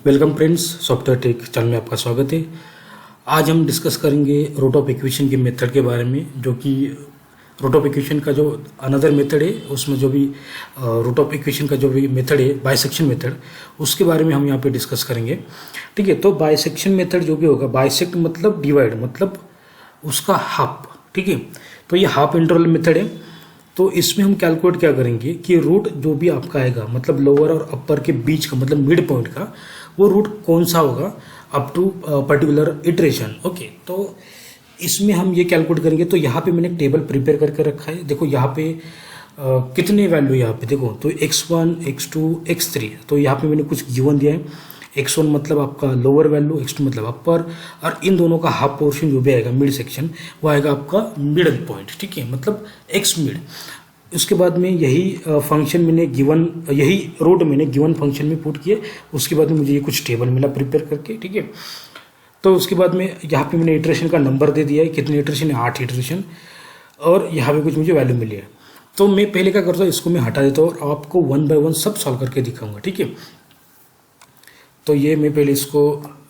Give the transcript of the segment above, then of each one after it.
Welcome friends, software take channel में आपका स्वागत है। आज हम डिस्कस करेंगे रूट ऑफ इक्वेशन के मेथड के बारे में, जो कि रूट ऑफ इक्वेशन का जो अनदर मेथड है, उसमें जो भी रूट ऑफ इक्वेशन का जो भी मेथड है बाइसेक्शन मेथड, उसके बारे में हम यहाँ पे डिस्कस करेंगे। ठीक है, तो बाइसेक्शन मेथड जो भी होगा, बाइसेक्ट मतलब डिवाइड, मतलब उसका हाफ। ठीक है, तो ये हाफ इंटरवल मेथड है। तो इसमें हम कैलकुलेट क्या करेंगे कि रूट जो भी आपका आएगा, मतलब लोअर और अपर के बीच का, मतलब मिड पॉइंट का, वो रूट कौन सा होगा up to particular iteration. Okay, तो इसमें हम ये कैलकुलेट करेंगे। तो यहाँ पे मैंने एक टेबल प्रिपेयर करके रखा है। देखो यहाँ पे कितने वैल्यू यहाँ पे देखो, तो x1 x2 x3, तो यहाँ पे मैंने कुछ गिवन दिया है। x1 मतलब आपका लोअर वैल्यू, x2 मतलब अपर, और इन दोनों का हाफ पोर्शन जो भी आएगा मिड सेक्शन, वो आएगा आपका मिडल पॉइंट। ठीक है, मतलब x मिड। उसके बाद में यही फंक्शन मैंने गिवन, यही रूट मैंने गिवन फंक्शन में पुट किए। उसके बाद में मुझे ये कुछ टेबल मिला प्रिपेयर करके। ठीक है, तो उसके बाद में यहाँ पे मैंने इटरेशन का नंबर दे दिया है, कितने इटरेशन है, 8 इटरेशन, और यहाँ पे कुछ मुझे वैल्यू मिली है। तो मैं पहले क्या करता हूँ, इसको मैं हटा देता हूँ और आपको 1 बाय 1 सब सॉल्व करके दिखाऊंगा। ठीक है, तो ये मैं पहले इसको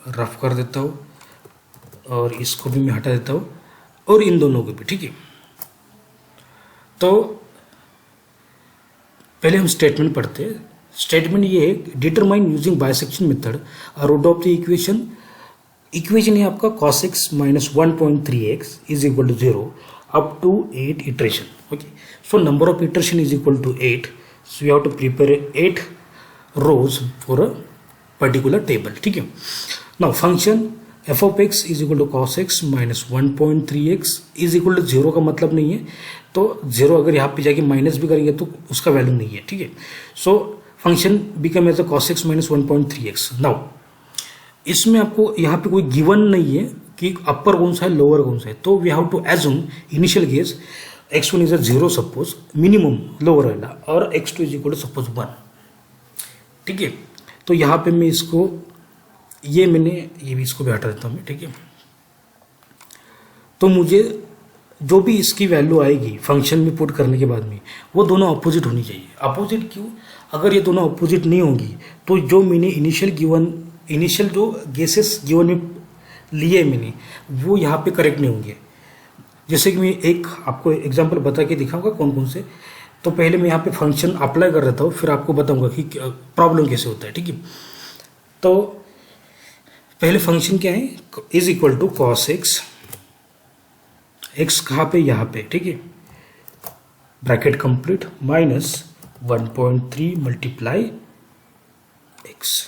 रफ कर देता हूँ और इसको भी मैं हटा देता हूँ, और इन दोनों को भी। ठीक है, तो पहले हम स्टेटमेंट पढ़ते हैं। स्टेटमेंट ये है, determine using bisection method root of the equation. Equation है आपका cos x minus 1.3x is equal to 0 up to 8 iteration. Okay, so number of iteration is equal to 8, so you have to prepare 8 rows for a particular table. ठीक है, now function f of x is equal to cos x minus 1.3x is equal to 0 का मतलब नहीं है, तो 0 अगर यहाँ पे जाके माइनस भी करेंगे तो उसका वैल्यू नहीं है। ठीक है, so function become as cos x minus 1.3x। Now इसमें आपको यहाँ पे कोई गिवन नहीं है कि अपर कौन सा है, लोअर कौन सा है, तो we have to assume initial case x1 is a 0 suppose, minimum lower वाला, और x2 is equal to suppose 1। ठीक है, तो यहाँ पे मैं इसको, ये भी इसको भी हटा देता हूँ मैं। ठीक है, तो मुझे जो भी इसकी वैल्यू आएगी फंक्शन में पुट करने के बाद में, वो दोनों अपोजिट होनी चाहिए। अपोजिट क्यों? अगर ये दोनों अपोजिट नहीं होंगी तो जो मैंने इनिशियल जो गेसेस गिवन में लिए मैंने, वो यहाँ पे करेक्ट नहीं होंगे। जैसे कि मैं एक आपको एग्जांपल बता के दिखाऊंगा कौन कौन से। तो पहले मैं यहाँ पे फंक्शन अप्लाई कर देता हूँ, फिर आपको बताऊंगा कि प्रॉब्लम कैसे होता है। ठीक है, तो पहले फंक्शन क्या है, is equal to cos x, x कहाँ पे, यहाँ पे। ठीक है, bracket complete, minus 1.3 multiply x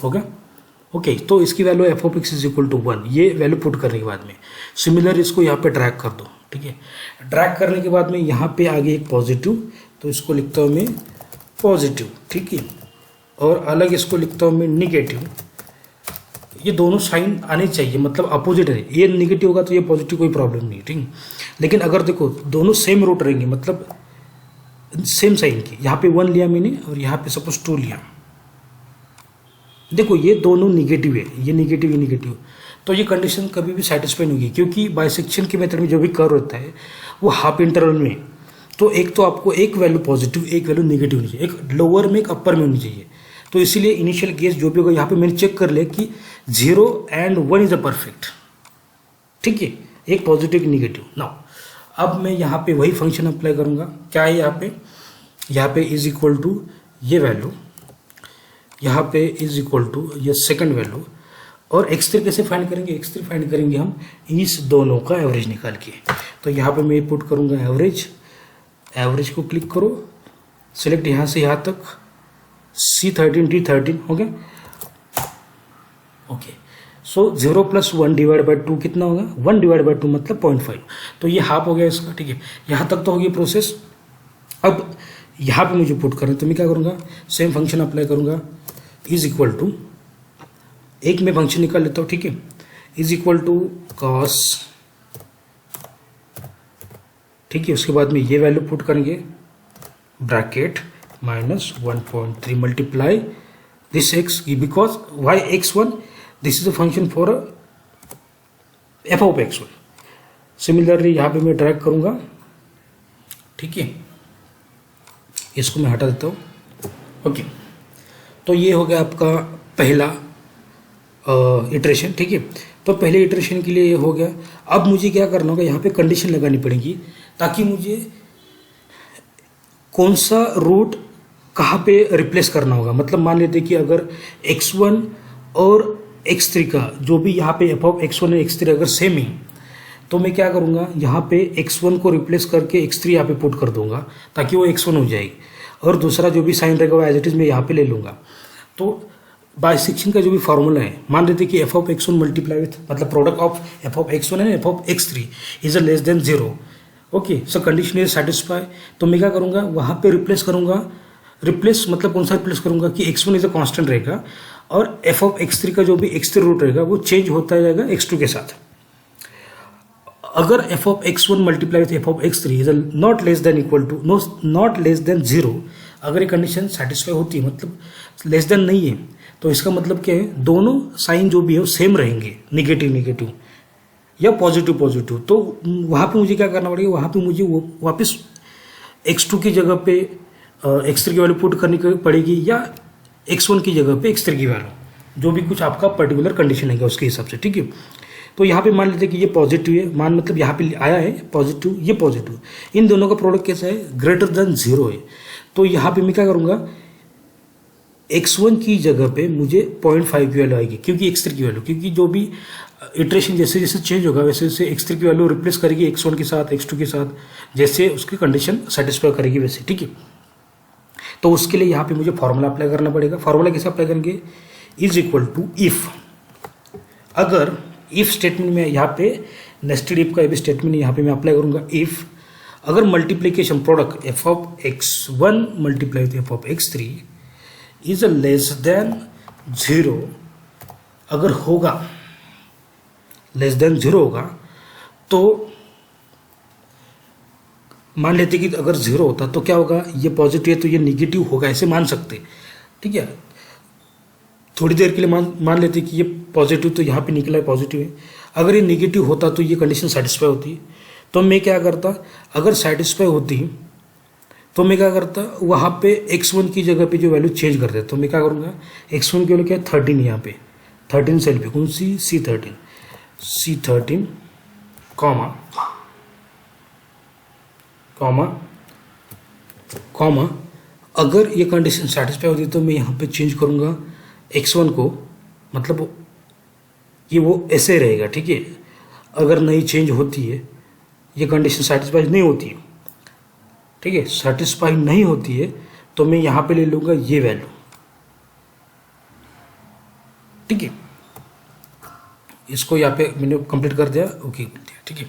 होगा। ओके, तो इसकी value f of x is equal to 1, ये वैल्यू पुट करने के बाद में सिमिलर इसको यहाँ पे ड्रैग कर दो। ठीक है, ड्रैग करने के बाद में यहाँ पे आगे एक पॉजिटिव, तो इसको लिखता हूँ मैं पॉजिटिव। ठीक है, और अलग इसको लिखता हूँ मैं निगेटिव। ये दोनों साइन आने चाहिए, मतलब अपोजिट है। ये निगेटिव होगा तो ये पॉजिटिव, कोई प्रॉब्लम नहीं। ठीक है, लेकिन अगर देखो दोनों सेम रूट रहेंगे, मतलब सेम साइन की, यहाँ पे 1 लिया मैंने और यहाँ पे सपोज 2 लिया, देखो ये दोनों निगेटिव है, ये निगेटिव, ये निगेटिव, तो ये कंडीशन कभी भी सेटिस्फाई नहीं होगी, क्योंकि बाइसेक्शन के मेथड में जो भी कर्व होता है वो हाफ इंटरवल में, तो एक तो आपको एक वैल्यू पॉजिटिव, एक वैल्यू निगेटिव होनी चाहिए, एक लोअर में एक अपर में होनी चाहिए। तो इसीलिए इनिशियल केस जो भी होगा, यहाँ पे मैंने चेक कर लिया कि 0 and 1 इज अ परफेक्ट। ठीक है, एक पॉजिटिव, एक निगेटिव। नाउ अब मैं यहाँ पे वही फंक्शन अप्लाई करूँगा। क्या है यहाँ पे इज इक्वल टू ये वैल्यू, यहाँ पे इज इक्वल टू ये सेकंड वैल्यू, और x3 कैसे फाइंड करेंगे, x3 फाइंड करेंगे हम इस दोनों का एवरेज निकाल के। तो यहाँ पे मैं पुट करूँगा एवरेज को क्लिक करो, सिलेक्ट यहाँ से यहाँ तक, C13 D13 हो गया। ओके, सो 0 + 1 डिवाइड बाई 2 कितना होगा, 1 डिवाइड बाई 2 मतलब 0.5, तो ये हाफ हो गया इसका। ठीक है, यहाँ तक तो होगी प्रोसेस। अब यहाँ पे मुझे पुट करना, तो मैं क्या करूँगा, सेम फंक्शन अप्लाई करूँगा, इज इक्वल टू, एक में फंक्शन निकाल लेता हूँ। ठीक है, इज इक्वल टू कॉस, ठीक है, उसके बाद में ये वैल्यू पुट करेंगे, bracket minus 1.3 multiply this x, because y x1, this is a function for f of x1। Similarly यहाँ पे मैं ड्रैग करूँगा। ठीक है, इसको मैं हटा देता हूँ। ओके, तो ये हो गया आपका पहला इटरेशन, ठीक है। तो पहले इटरेशन के लिए ये हो गया। अब मुझे क्या करना होगा, यहाँ पे कंडीशन लगानी पड़ेगी ताकि मुझे कौन सा रूट कहाँ पे रिप्लेस करना होगा। मतलब मान लेते कि अगर x1 और x3 का जो भी यहाँ पे f ऑफ x1 और x3 अगर सेम ही, तो मैं क्या करूँगा, यहाँ पे x1 को रिप्लेस करके x3 यहाँ पे पुट कर दूंगा ताकि वो x1 हो जाएगी, और दूसरा जो भी साइन रहेगा वो एज इट इज मैं यहाँ पे ले लूँगा। तो बाइसेक्शन का जो भी फॉर्मूला है, मान लेते कि f of x1 multiply with मतलब product of f of x1 and f of x3 is a less than 0। Okay, so condition is satisfy. तो मैं क्या करूँगा, वहाँ पे रिप्लेस करूँगा। रिप्लेस मतलब कौन सा रिप्लेस करूँगा कि x1 इज अ कांस्टेंट रहेगा और f ऑफ x3 का जो भी x3 रूट रहेगा वो चेंज होता जाएगा x2 के साथ। अगर f of x1 multiply with f of x3 is not less than equal to not less than 0, अगर ये कंडीशन सेटिस्फाई होती है मतलब लेस देन नहीं है, तो इसका मतलब क्या है, दोनों साइन जो भी है वो सेम रहेंगे, निगेटिव निगेटिव या पॉजिटिव पॉजिटिव। तो वहाँ पे मुझे क्या करना पड़ेगा, वहाँ पे मुझे वो वापस x2 की जगह पे x3 की वैल्यू पुट करनी पड़ेगी या x1 की जगह पे x3 की वैल्यू, जो भी कुछ आपका पर्टिकुलर कंडीशन है उसके हिसाब से, ठीक है। तो यहाँ पे मान लेते हैं कि ये पॉजिटिव है, मान मतलब यहाँ पे आया है पॉजिटिव, ये पॉजिटिव, इन दोनों का प्रोडक्ट कैसा है, ग्रेटर देन 0 है। तो यहाँ पे मैं क्या करूँगा, x1 की जगह पे मुझे 0.5 की वैल्यू आएगी क्योंकि x3 की वैल्यू, क्योंकि जो भी इटरेशन जैसे जैसे चेंज होगा वैसे वैसे x3 की वैल्यू रिप्लेस करेगी x1 के साथ, x2 के साथ, जैसे उसकी कंडीशन सेटिस्फाई करेगी वैसे, ठीक है। तो उसके लिए यहाँ पे मुझे फॉर्मूला अप्लाई करना पड़ेगा। फॉर्मूला कैसे अप्लाई करेंगे, इज इक्वल टू इफ, अगर इफ स्टेटमेंट में यहाँ पे नेस्टेड इफ का भी स्टेटमेंट यहाँ पे मैं अप्लाई करूँगा। इफ अगर multiplication product f of x1 multiply with f of x3 is less than 0, अगर होगा लेस देन 0 होगा, तो मान लेते कि अगर 0 होता तो क्या होगा, ये पॉजिटिव है तो ये निगेटिव होगा, ऐसे मान सकते, ठीक है। थोड़ी देर के लिए मान लेते कि ये पॉजिटिव, तो यहाँ पे निकला है पॉजिटिव है। अगर ये निगेटिव होता तो ये कंडीशन सेटिस्फाई होती, तो मैं क्या करता, अगर सेटिस्फाई होती तो मैं क्या करता, वहाँ पे x1 की जगह पे जो वैल्यू चेंज कर देता। तो मैं क्या करूँगा, x1 की वैल्यू क्या है 13, यहाँ पे 13 सेल पे कौन सी, C13 कॉमा अगर ये कंडीशन सेटिस्फाई होती तो मैं यहाँ पे चेंज करूँगा x1 को, मतलब ये वो ऐसे रहेगा, ठीक है। अगर नहीं चेंज होती है, ये कंडीशन सेटिस्फाई नहीं होती है, ठीक है, सेटिस्फाई नहीं होती है, तो मैं यहाँ पे ले लूँगा ये वैल्यू, ठीक है। इसको यहाँ पे मैंने कंप्लीट कर दिया, ओके कर दिया, ठीक है।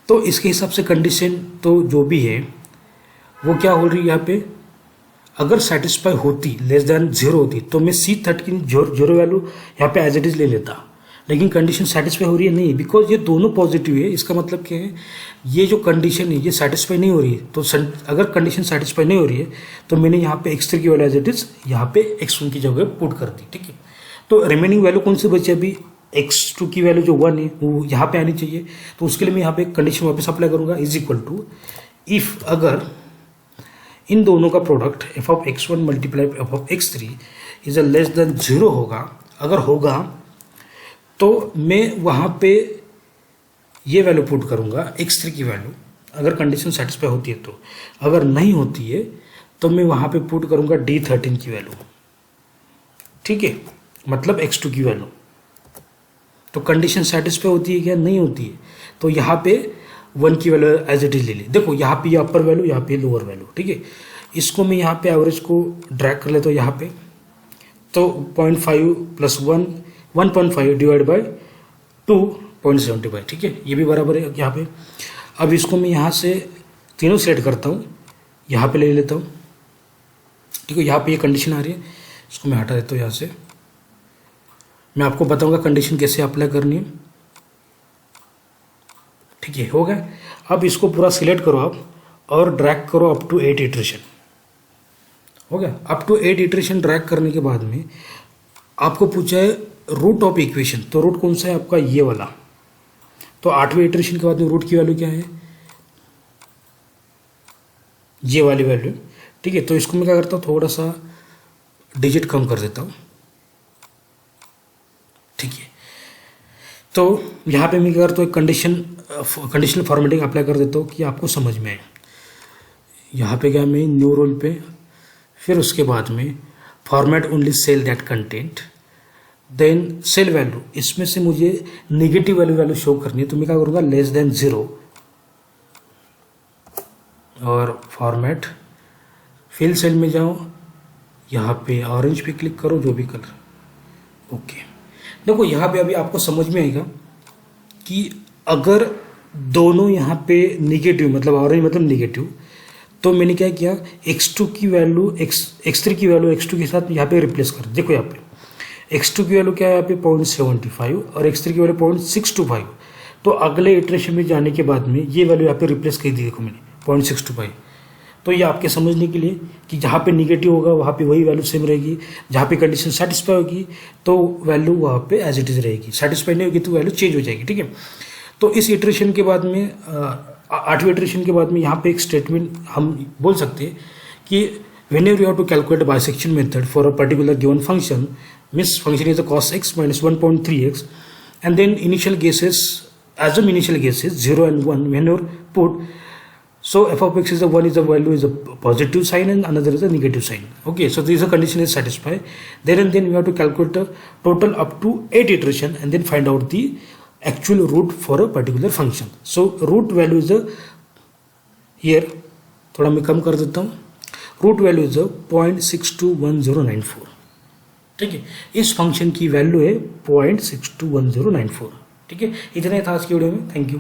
तो इसके हिसाब से कंडीशन तो जो भी है वो क्या हो रही है, यहाँ पे अगर सेटिस्फाई होती लेस देन 0 होती तो मैं C13 जीरो वैल्यू यहाँ पे एज इट इज ले लेता, लेकिन कंडीशन सेटिस्फाई हो रही है नहीं, बिकॉज ये दोनों पॉजिटिव है। इसका मतलब क्या है, ये जो कंडीशन है ये सेटिस्फाई नहीं हो रही है। तो अगर कंडीशन सेटिस्फाई नहीं हो रही है तो मैंने यहाँ पे x3 की वैल्यू एज इट इज यहाँ पे x1 की जगह पुट कर दी, ठीक है। तो रिमेनिंग वैल्यू कौन सी बची, अभी x2 की वैल्यू जो 1 है वो यहाँ पे आनी चाहिए। तो उसके लिए मैं यहाँ पे कंडीशन वापस अप्लाई करूँगा, इज इक्वल टू इफ अगर इन दोनों का product f of x1 multiply f of x3 is less than 0 होगा, अगर होगा तो मैं वहाँ पे ये वैल्यू पुट करूँगा x3 की वैल्यू, अगर कंडीशन सेटिस्फाई होती है तो। अगर नहीं होती है तो मैं वहाँ पे पुट करूँगा D13 की वैल्यू, ठीक है, मतलब x2 की वैल्यू। तो कंडीशन सेटिस्फाई होती है क्या, नहीं होती है, तो यहाँ पे 1 की वैल्यू एज इट इज ले ली। देखो यहाँ पे ये अपर वैल्यू, यहाँ पे लोअर वैल्यू, ठीक है। इसको मैं यहाँ पे एवरेज को ड्रैग कर लेता हूँ यहाँ पे, तो 0.5 प्लस 1.5 डिवाइड बाई 2.75, ठीक है, ये भी बराबर है यहाँ पे। अब इसको मैं यहाँ से तीनों सेलेक्ट करता हूँ, यहाँ पे ले लेता हूँ, ठीक है। यहाँ पे ये कंडीशन आ रही है, इसको मैं हटा देता हूँ यहाँ से। मैं आपको बताऊँगा कंडीशन कैसे अप्लाई करनी है, ठीक है, हो गया। अब इसको पूरा सिलेक्ट करो आप और ड्रैग करो अप टू 8 इटरेशन, हो गया। अप टू 8 इटरेशन ड्रैग करने के बाद में आपको पूछा है रूट ऑफ इक्वेशन, तो रूट कौन सा है आपका, ये वाला। तो 8वें इटरेशन के बाद में रूट की वैल्यू क्या है, ये वाली वैल्यू, ठीक है। तो इसको मैं क्या करता हूँ, थोड़ा सा डिजिट कम कर देता हूँ, ठीक है। तो यहाँ पे मैं क्या करता हूँ, एक कंडीशनल फॉर्मेटिंग अप्लाई कर देता हूँ कि आपको समझ में आए। यहाँ पे क्या, मैं न्यू रोल पे, फिर उसके बाद में format only cell that content, then cell value, इसमें से मुझे नेगेटिव वैल्यू शो करनी है, तो मैं क्या करूँगा, लेस देन 0, और फॉर्मेट फिल सेल में जाओ, यहाँ पे ऑरेंज पे क्लिक करो, जो भी कलर, ओके। देखो यहाँ पे अभी आपको समझ में आएगा कि अगर दोनों यहाँ पे निगेटिव, मतलब ऑरेंज मतलब निगेटिव, तो मैंने क्या किया, x2 की वैल्यू x3 की वैल्यू x2 के साथ यहाँ पे रिप्लेस कर। देखो यहाँ पे x2 की वैल्यू क्या है, यहाँ पे 0.75 और x3 की वैल्यू 0.625। तो अगले इटरेशन में जाने के बाद में ये वैल्यू यहाँ पे रिप्लेस कर दी, देखो मैंने 0.625। तो ये आपके समझने के लिए कि जहाँ पे निगेटिव होगा वहाँ पे वही वैल्यू सेम रहेगी, जहाँ पे कंडीशन सेटिस्फाई होगी तो वैल्यू वहाँ पे एज इट इज रहेगी, सेटिस्फाई नहीं होगी तो वैल्यू चेंज हो जाएगी, ठीक है। तो इस इटरेशन के बाद में 8वें इटरेशन के बाद में यहाँ पे एक स्टेटमेंट हम बोल सकते हैं कि whenever you have to calculate a bisection method for a particular given function, means function is a cos x minus 1.3x, and then initial guesses, assume initial guesses 0 and 1 whenever put, so f of x is a 1 is a value is a positive sign and another is a negative sign, okay. So this condition is satisfied, then and then we have to calculate the total up to 8 iteration and then find out the actual root for a particular function. So root value is a, here थोड़ा मैं कम कर देता हूँ, root value is 0.621094, ठीक है। इस function की value है 0.621094, ठीक है। इतना ही था आज की वीडियो में, थैंक यू।